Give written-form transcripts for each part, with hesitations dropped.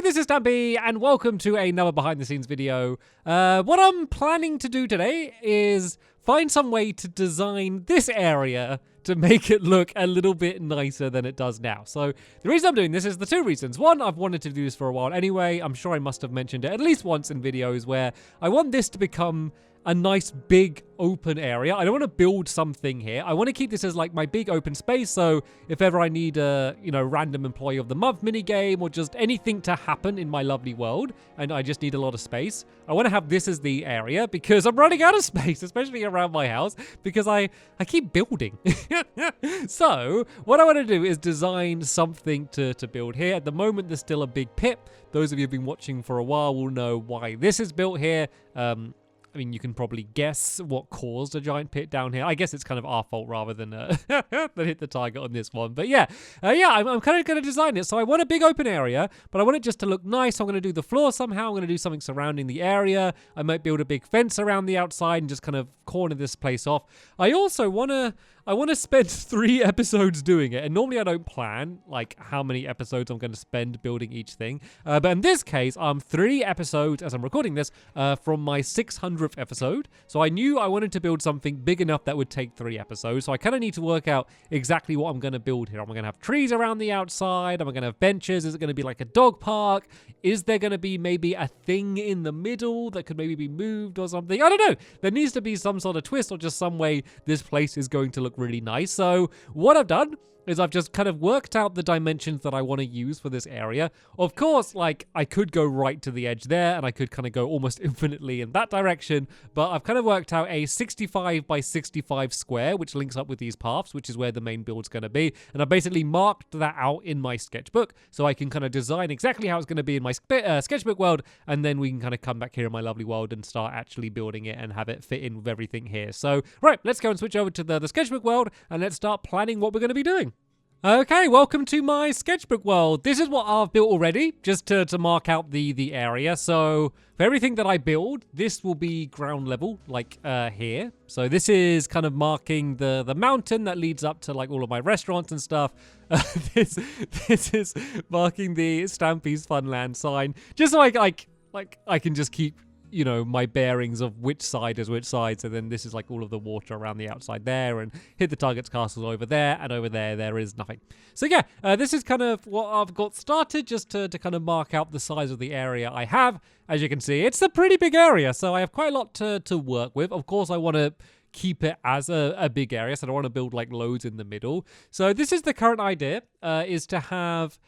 this is Stampy, and welcome to another behind-the-scenes video. What I'm planning to do today is find some way to design this area to make it look a little bit nicer than it does now. So the reason I'm doing this is the two reasons. One, I've wanted to do this for a while anyway. I'm sure I must have mentioned it at least once in videos where I want this to become a nice big open area. I don't want to build something here. I want to keep this as like my big open space. So if ever I need a, random employee of the month mini game or just anything to happen in my lovely world and I just need a lot of space, I want to have this as the area because I'm running out of space, especially around my house because I keep building. So what I want to do is design something to build here. At the moment, there's still a big pit. Those of you who've been watching for a while will know why this is built here. I mean, you can probably guess what caused a giant pit down here. I guess it's kind of our fault rather than hit the target on this one. But yeah, I'm kind of going to design it. So I want a big open area, but I want it just to look nice. I'm going to do the floor somehow. I'm going to do something surrounding the area. I might build a big fence around the outside and just kind of corner this place off. I also want to spend 3 episodes doing it. And normally I don't plan like how many episodes I'm going to spend building each thing. But in this case, 3 episodes as I'm recording this from my 600th episode. So I knew I wanted to build something big enough that would take 3 episodes. So I kind of need to work out exactly what I'm going to build here. Am I going to have trees around the outside? Am I going to have benches? Is it going to be like a dog park? Is there going to be maybe a thing in the middle that could maybe be moved or something? I don't know. There needs to be some sort of twist or just some way this place is going to look really nice. So what I've done is I've just kind of worked out the dimensions that I want to use for this area. Of course, like I could go right to the edge there and I could kind of go almost infinitely in that direction, but I've kind of worked out a 65 by 65 square, which links up with these paths, which is where the main build's going to be. And I basically marked that out in my sketchbook so I can kind of design exactly how it's going to be in my sketchbook world. And then we can kind of come back here in my lovely world and start actually building it and have it fit in with everything here. So, right, let's go and switch over to the sketchbook world and let's start planning what we're going to be doing. Okay, welcome to my sketchbook world. This is what I've built already, just to mark out the area. So for everything that I build, this will be ground level, like here. So this is kind of marking the mountain that leads up to like all of my restaurants and stuff. This is marking the Stampy's Funland sign, just so I can just keep my bearings of which side is which side. So then this is like all of the water around the outside there and hit the target's castle over there, and over there is nothing. So yeah, this is kind of what I've got started just to kind of mark out the size of the area I have. As you can see, it's a pretty big area, so I have quite a lot to work with. Of course, I want to keep it as a big area, so I don't want to build like loads in the middle. So this is the current idea, is to have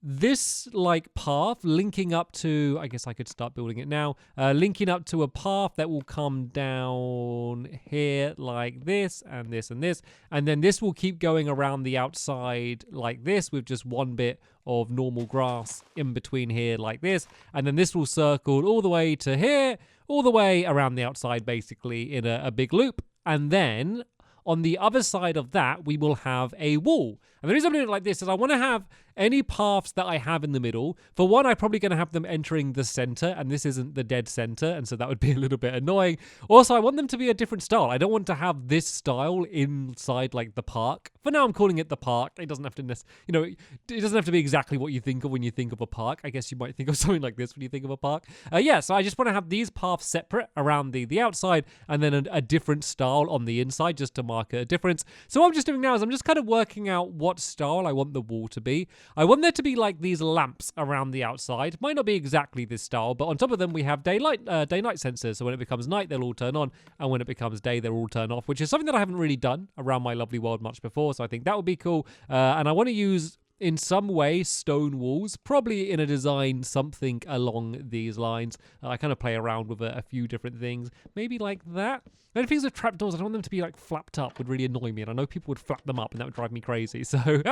this like path linking up to, I guess I could start building it now, linking up to a path that will come down here like this and this and this, and then this will keep going around the outside like this with just one bit of normal grass in between here like this, and then this will circle all the way to here, all the way around the outside basically in a big loop, and then on the other side of that, we will have a wall. And the reason I'm doing it like this is I want to have any paths that I have in the middle. For one, I'm probably going to have them entering the center, and this isn't the dead center, and so that would be a little bit annoying. Also, I want them to be a different style. I don't want to have this style inside like the park. For now, I'm calling it the park. It doesn't have to, it doesn't have to be exactly what you think of when you think of a park. I guess you might think of something like this when you think of a park. Yeah, so I just want to have these paths separate around the outside, and then a different style on the inside just to mark a difference. So what I'm just doing now is I'm just kind of working out what style I want the wall to be. I want there to be like these lamps around the outside. Might not be exactly this style, but on top of them we have day-night sensors. So when it becomes night, they'll all turn on, and when it becomes day, they'll all turn off, which is something that I haven't really done around my lovely world much before. So I think that would be cool. And I want to use, in some way, stone walls, probably in a design something along these lines. I kind of play around with a few different things, maybe like that. And things with trapdoors, I don't want them to be like flapped up, would really annoy me, and I know people would flap them up and that would drive me crazy. So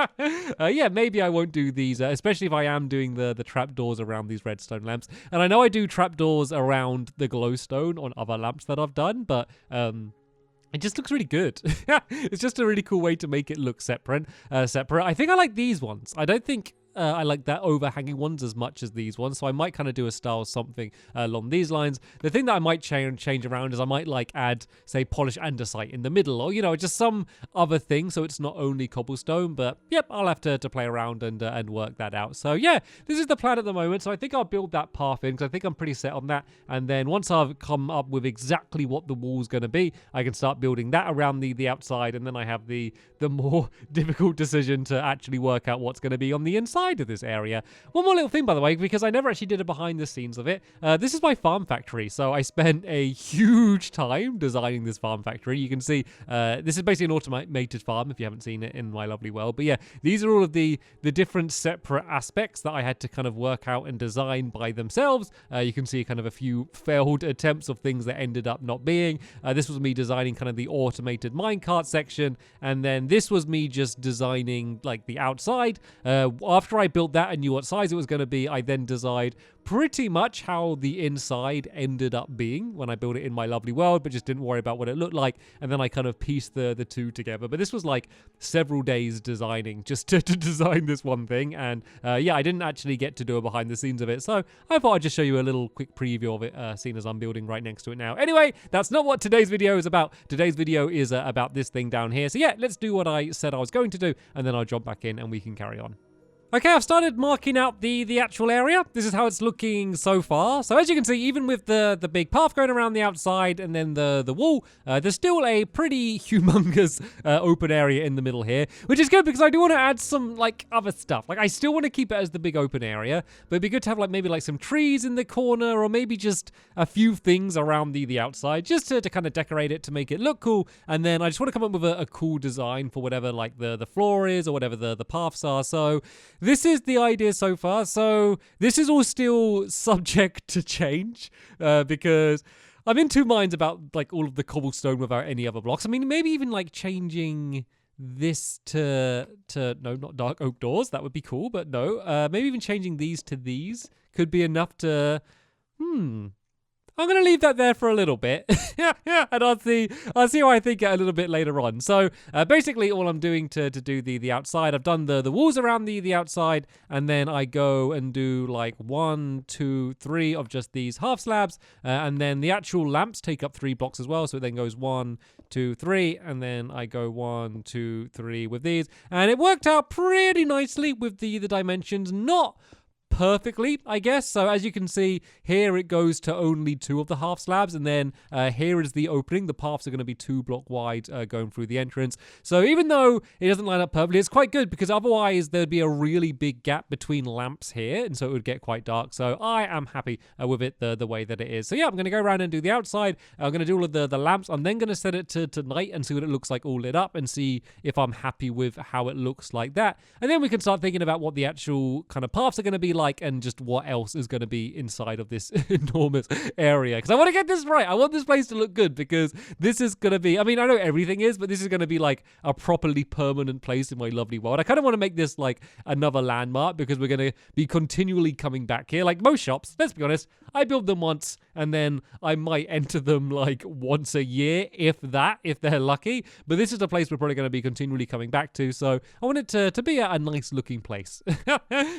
yeah, maybe I won't do these, especially if I am doing the trapdoors around these redstone lamps. And I know I do trapdoors around the glowstone on other lamps that I've done, but it just looks really good. It's just a really cool way to make it look separate. I think I like these ones. I don't think I like that overhanging ones as much as these ones. So I might kind of do a style something along these lines. The thing that I might change around is I might like add, say, polished andesite in the middle, or, you know, just some other thing. So it's not only cobblestone, but yep, I'll have to play around and work that out. So yeah, this is the plan at the moment. So I think I'll build that path in because I think I'm pretty set on that. And then once I've come up with exactly what the wall's going to be, I can start building that around the outside. And then I have the more difficult decision to actually work out what's going to be on the inside of this area. One more little thing, by the way, because I never actually did a behind the scenes of it. This is my farm factory. So I spent a huge time designing this farm factory. You can see this is basically an automated farm if you haven't seen it in my lovely world. But yeah, these are all of the different separate aspects that I had to kind of work out and design by themselves. You can see kind of a few failed attempts of things that ended up not being. This was me designing kind of the automated minecart section, and then this was me just designing like the outside. After I built that and knew what size it was going to be, I then designed pretty much how the inside ended up being when I built it in my lovely world, but just didn't worry about what it looked like. And then I kind of pieced the two together. But this was like several days designing just to design this one thing. And yeah, I didn't actually get to do a behind the scenes of it. So I thought I'd just show you a little quick preview of it, seeing as I'm building right next to it now. Anyway, that's not what today's video is about. Today's video is about this thing down here. So yeah, let's do what I said I was going to do, and then I'll jump back in and we can carry on. Okay, I've started marking out the actual area. This is how it's looking so far. So as you can see, even with the big path going around the outside and then the wall, there's still a pretty humongous open area in the middle here, which is good because I do want to add some like other stuff. Like I still want to keep it as the big open area, but it'd be good to have like maybe like some trees in the corner, or maybe just a few things around the outside just to kind of decorate it to make it look cool. And then I just want to come up with a cool design for whatever like the floor is or whatever the paths are. So this is the idea so far. So this is all still subject to change because I'm in two minds about like all of the cobblestone without any other blocks. I mean, maybe even like changing this to no, not dark oak doors. That would be cool, but no. Maybe even changing these to these could be enough to... I'm going to leave that there for a little bit. And I'll see how I think it a little bit later on. So basically all I'm doing to do the outside, I've done the walls around the outside, and then I go and do like 1, 2, 3 of just these half slabs. And then the actual lamps take up 3 blocks as well. So it then goes 1, 2, 3, and then I go 1, 2, 3 with these. And it worked out pretty nicely with the dimensions. Not perfectly, I guess. So as you can see here, it goes to only 2 of the half slabs, and then here is the opening. The paths are going to be 2 block wide going through the entrance. So even though it doesn't line up perfectly, it's quite good because otherwise there'd be a really big gap between lamps here, and so it would get quite dark. So I am happy with it the way that it is. So yeah, I'm going to go around and do the outside. I'm going to do all of the lamps. I'm then going to set it to night and see what it looks like all lit up and see if I'm happy with how it looks like that. And then we can start thinking about what the actual kind of paths are going to be like and just what else is going to be inside of this enormous area. Because I want to get this right. I want this place to look good because this is going to be, I mean, I know everything is, but this is going to be like a properly permanent place in my lovely world. I kind of want to make this like another landmark because we're going to be continually coming back here. Like most shops, let's be honest, I build them once and then I might enter them like once a year, if that, if they're lucky. But this is a place we're probably going to be continually coming back to. So I want it to be a nice looking place.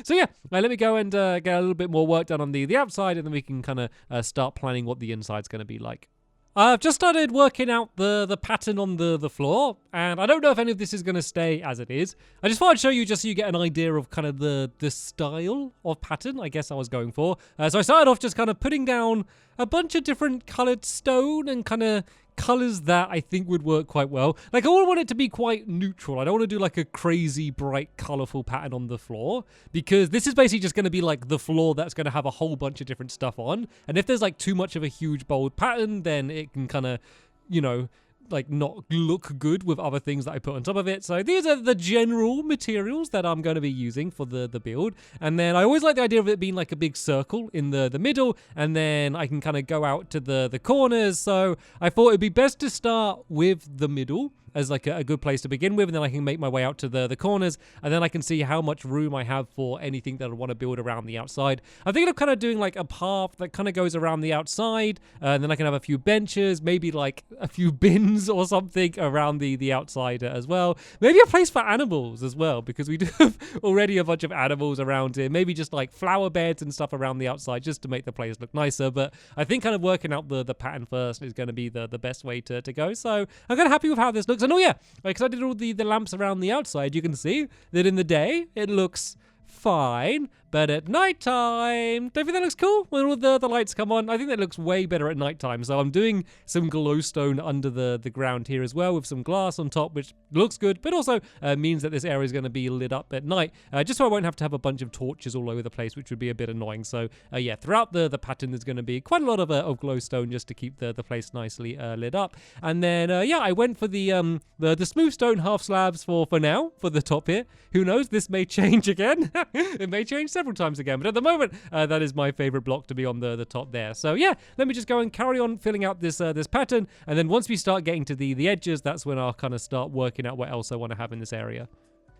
So yeah, let me go and get a little bit more work done on the outside, and then we can kind of start planning what the inside's going to be like. I've just started working out the pattern on the floor, and I don't know if any of this is going to stay as it is. I just thought I'd show you just so you get an idea of kind of the style of pattern I guess I was going for. So I started off just kind of putting down a bunch of different coloured stone and kind of colors that I think would work quite well. Like I want it to be quite neutral. I don't want to do like a crazy bright colorful pattern on the floor because this is basically just going to be like the floor that's going to have a whole bunch of different stuff on. And if there's like too much of a huge bold pattern, then it can kind of, you know, like not look good with other things that I put on top of it. So these are the general materials that I'm going to be using for the build. And then I always like the idea of it being like a big circle in the middle, and then I can kind of go out to the corners. So I thought it'd be best to start with the middle as like a good place to begin with, and then I can make my way out to the corners, and then I can see how much room I have for anything that I want to build around the outside. I'm thinking of kind of doing like a path that kind of goes around the outside, and then I can have a few benches, maybe like a few bins or something around the outside as well. Maybe a place for animals as well, because we do have already a bunch of animals around here. Maybe just like flower beds and stuff around the outside just to make the place look nicer. But I think kind of working out the pattern first is going to be the best way to go. So I'm kind of happy with how this looks. And oh yeah, because I did all the lamps around the outside, you can see that in the day it looks fine, but at nighttime, don't you think that looks cool when all the lights come on? I think that looks way better at nighttime. So I'm doing some glowstone under the ground here as well with some glass on top, which looks good, but also means that this area is going to be lit up at night, just so I won't have to have a bunch of torches all over the place, which would be a bit annoying. So yeah, throughout the pattern there's going to be quite a lot of glowstone just to keep the place nicely lit up. And then yeah, I went for the smooth stone half slabs for now for the top here. Who knows? This may change again. It may change several times again, but at the moment, that is my favorite block to be on the top there. So yeah, let me just go and carry on filling out this pattern, and then once we start getting to the edges, that's when I'll kind of start working out what else I want to have in this area.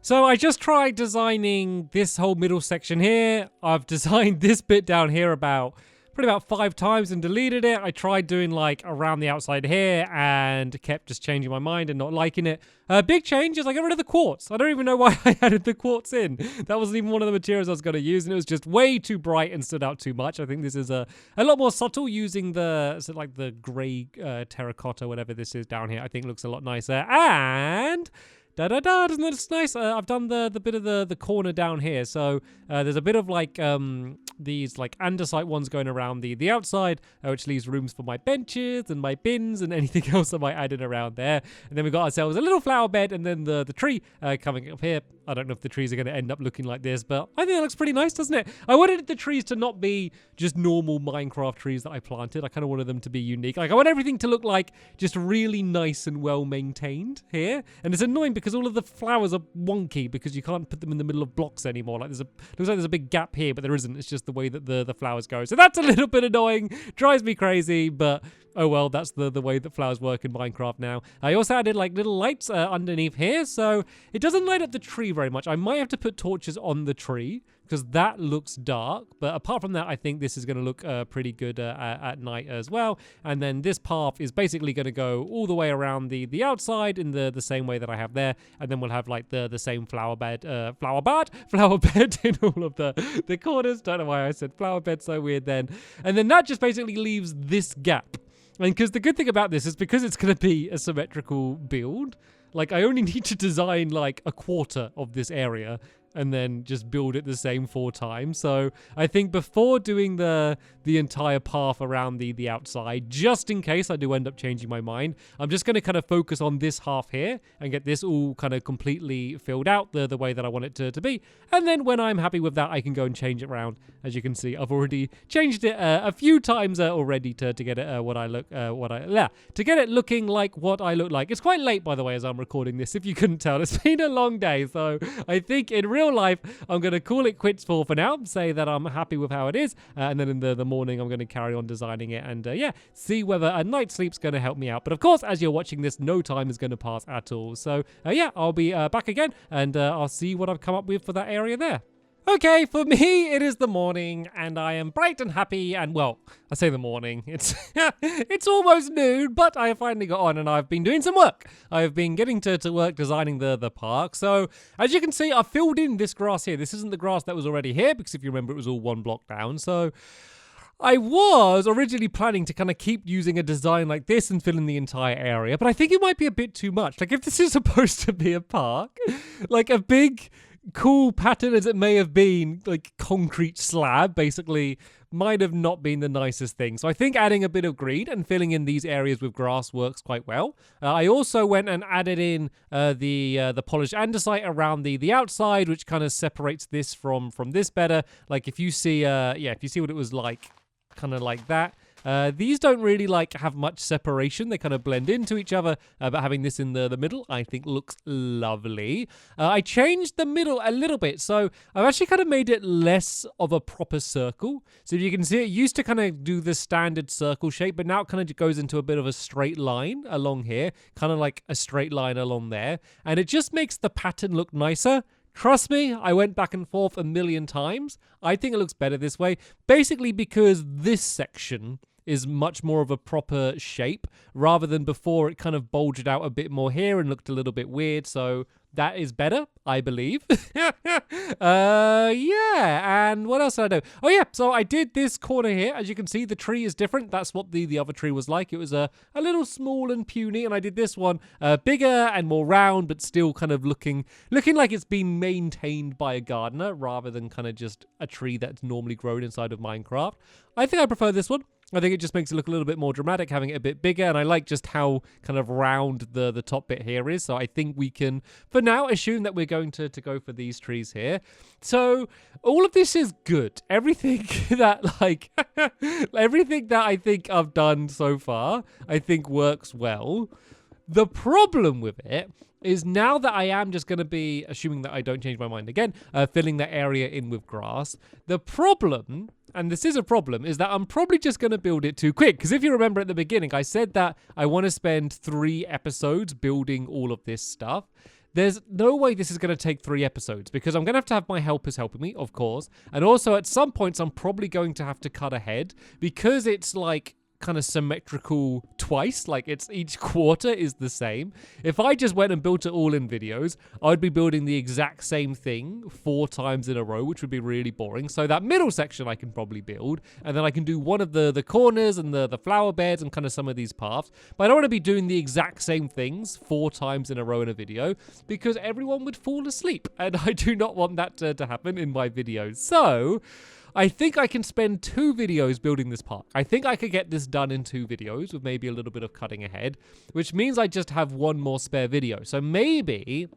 So I just tried designing this whole middle section here. I've designed this bit down here probably about 5 times and deleted it. I tried doing like around the outside here and kept just changing my mind and not liking it. Big change is I got rid of the quartz. I don't even know why I added the quartz in. That wasn't even one of the materials I was going to use, and it was just way too bright and stood out too much. I think this is a lot more subtle using like the grey terracotta, whatever this is down here. I think looks a lot nicer. And doesn't that look nice? I've done the bit of the corner down here. So there's a bit of like these like andesite ones going around the outside, which leaves rooms for my benches and my bins and anything else I might add in around there. And then we've got ourselves a little flower bed, and then the tree coming up here. I don't know if the trees are going to end up looking like this, but I think it looks pretty nice, doesn't it? I wanted the trees to not be just normal Minecraft trees that I planted. I kind of wanted them to be unique. Like I want everything to look like just really nice and well maintained here. And it's annoying because all of the flowers are wonky because you can't put them in the middle of blocks anymore. Like looks like there's a big gap here, but there isn't. It's just the way that the flowers go. So that's a little bit annoying. Drives me crazy, but oh well, that's the way that flowers work in Minecraft now. I also added like little lights underneath here, so it doesn't light up the tree very much. I might have to put torches on the tree because that looks dark, but apart from that, I think this is going to look pretty good at night as well. And then this path is basically going to go all the way around the outside in the same way that I have there, and then we'll have like the same flower bed in all of the corners. Don't know why I said flower bed so weird then. And then that just basically leaves this gap. And because the good thing about this is because it's going to be a symmetrical build, like I only need to design like a quarter of this area and then just build it the same 4 times. So I think before doing the entire path around the outside, just in case I do end up changing my mind, I'm just going to kind of focus on this half here and get this all kind of completely filled out the way that I want it to be. And then when I'm happy with that, I can go and change it around. As you can see, I've already changed it a few times already to get it to get it looking like what I look like. It's quite late, by the way, as I'm recording this, if you couldn't tell. It's been a long day, so I think in real life I'm going to call it quits for now, say that I'm happy with how it is, and then in the morning I'm going to carry on designing it and yeah, see whether a night's sleep's going to help me out. But of course, as you're watching this, no time is going to pass at all. So yeah, I'll be back again, and I'll see what I've come up with for that area there. Okay, for me, it is the morning, and I am bright and happy, and well, I say the morning, it's it's almost noon, but I have finally got on, and I've been doing some work. I've been getting to work designing the park, so as you can see, I've filled in this grass here. This isn't the grass that was already here, because if you remember, it was all 1 block down, so I was originally planning to kind of keep using a design like this and fill in the entire area, but I think it might be a bit too much. Like, if this is supposed to be a park, like a big cool pattern as it may have been, like concrete slab basically might have not been the nicest thing. So I think adding a bit of green and filling in these areas with grass works quite well. I also went and added in the polished andesite around the outside, which kind of separates this from this better. Like if you see if you see what it was like kind of like that, These don't really like have much separation. They kind of blend into each other, but having this in the middle, I think looks lovely. I changed the middle a little bit, so I've actually kind of made it less of a proper circle. So if you can see, it used to kind of do the standard circle shape, but now it kind of goes into a bit of a straight line along here, kind of like a straight line along there, and it just makes the pattern look nicer. Trust me, I went back and forth a million times. I think it looks better this way, basically because this section is much more of a proper shape, rather than before it kind of bulged out a bit more here and looked a little bit weird, so that is better, I believe. Yeah, and what else did I do? Oh yeah, so I did this corner here. As you can see, the tree is different. That's what the other tree was like. It was a little small and puny, and I did this one bigger and more round, but still kind of looking like it's been maintained by a gardener, rather than kind of just a tree that's normally grown inside of Minecraft. I think I prefer this one. I think it just makes it look a little bit more dramatic, having it a bit bigger, and I like just how kind of round the top bit here is, so I think we can, for now, assume that we're going to go for these trees here. So, all of this is good. Everything that, everything that I think I've done so far, I think works well. The problem with it is now that I am just going to be, assuming that I don't change my mind again, filling that area in with grass. The problem, and this is a problem, is that I'm probably just going to build it too quick. Because if you remember at the beginning, I said that I want to spend 3 episodes building all of this stuff. There's no way this is going to take 3 episodes, because I'm going to have my helpers helping me, of course. And also at some points, I'm probably going to have to cut ahead, because it's like kind of symmetrical twice, like it's each quarter is the same. If I just went and built it all in videos, I'd be building the exact same thing 4 times in a row, which would be really boring. So that middle section I can probably build, and then I can do one of the corners and the flower beds and kind of some of these paths. But I don't want to be doing the exact same things 4 times in a row in a video, because everyone would fall asleep, and I do not want that to happen in my videos. So I think I can spend 2 videos building this park. I think I could get this done in 2 videos with maybe a little bit of cutting ahead, which means I just have 1 more spare video. So maybe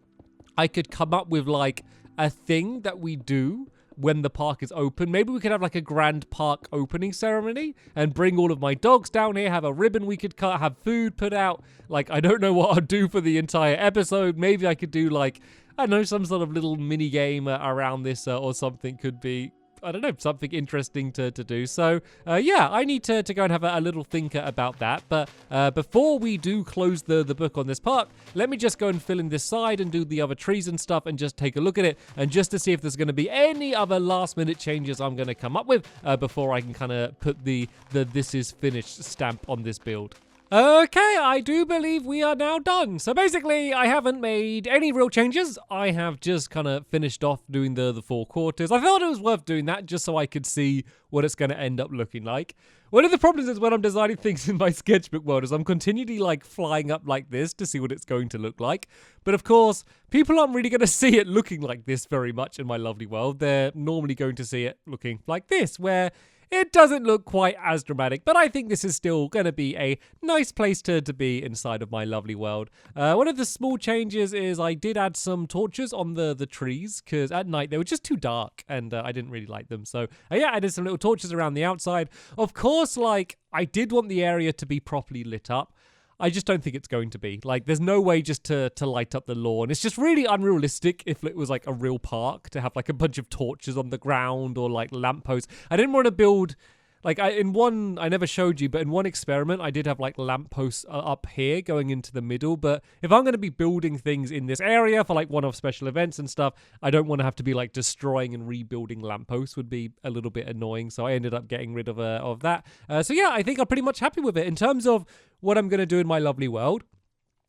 I could come up with like a thing that we do when the park is open. Maybe we could have like a grand park opening ceremony and bring all of my dogs down here, have a ribbon we could cut, have food put out. Like, I don't know what I'd do for the entire episode. Maybe I could do like, I don't know, some sort of little mini game around this or something could be, I don't know, something interesting to do. So, yeah, I need to go and have a little thinker about that. But before we do close the book on this park, let me just go and fill in this side and do the other trees and stuff and just take a look at it. And just to see if there's going to be any other last minute changes I'm going to come up with before I can kind of put the this is finished stamp on this build. Okay, I do believe we are now done. So basically, I haven't made any real changes. I have just kind of finished off doing the 4 quarters. I thought it was worth doing that just so I could see what it's going to end up looking like. One of the problems is when I'm designing things in my sketchbook world is I'm continually like flying up like this to see what it's going to look like. But of course, people aren't really going to see it looking like this very much in my lovely world. They're normally going to see it looking like this, where it doesn't look quite as dramatic, but I think this is still going to be a nice place to be inside of my lovely world. One of the small changes is I did add some torches on the trees, because at night they were just too dark, and I didn't really like them. So yeah, I did some little torches around the outside. Of course, like, I did want the area to be properly lit up. I just don't think it's going to be. Like, there's no way just to light up the lawn. It's just really unrealistic if it was like a real park to have like a bunch of torches on the ground or like lampposts. I didn't want to build, like, I never showed you, but in one experiment, I did have like lampposts up here going into the middle. But if I'm going to be building things in this area for like one-off special events and stuff, I don't want to have to be like destroying and rebuilding lampposts. Would be a little bit annoying. So I ended up getting rid of that. So yeah, I think I'm pretty much happy with it. In terms of what I'm going to do in my lovely world,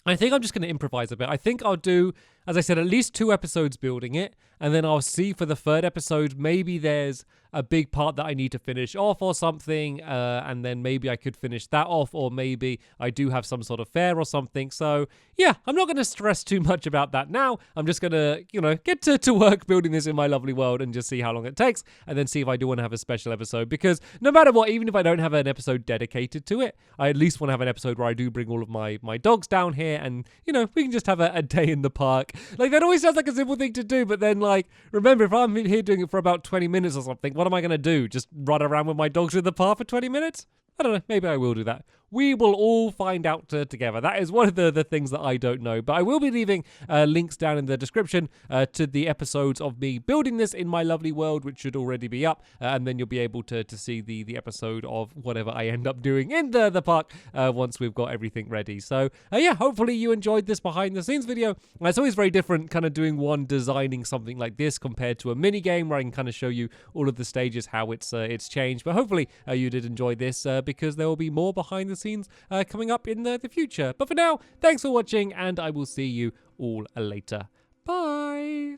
I think I'm just going to improvise a bit. I think I'll do, as I said, at least 2 episodes building it, and then I'll see for the 3rd episode, maybe there's a big part that I need to finish off or something, and then maybe I could finish that off, or maybe I do have some sort of fair or something. So yeah, I'm not going to stress too much about that now. I'm just going to, you know, get to work building this in my lovely world and just see how long it takes, and then see if I do want to have a special episode, because no matter what, even if I don't have an episode dedicated to it, I at least want to have an episode where I do bring all of my dogs down here, and, you know, we can just have a day in the park. Like, that always sounds like a simple thing to do, but then, like, remember, if I'm here doing it for about 20 minutes or something, what am I going to do? Just run around with my dogs in the park for 20 minutes? I don't know. Maybe I will do that. We will all find out together. That is one of the things that I don't know. But I will be leaving links down in the description to the episodes of me building this in my lovely world, which should already be up. And then you'll be able to see the episode of whatever I end up doing in the park once we've got everything ready. So, yeah, hopefully you enjoyed this behind the scenes video. It's always very different kind of doing one designing something like this compared to a mini game where I can kind of show you all of the stages, how it's changed. But hopefully you did enjoy this because there will be more behind the scenes coming up in the future. But for now, thanks for watching, and I will see you all later. Bye!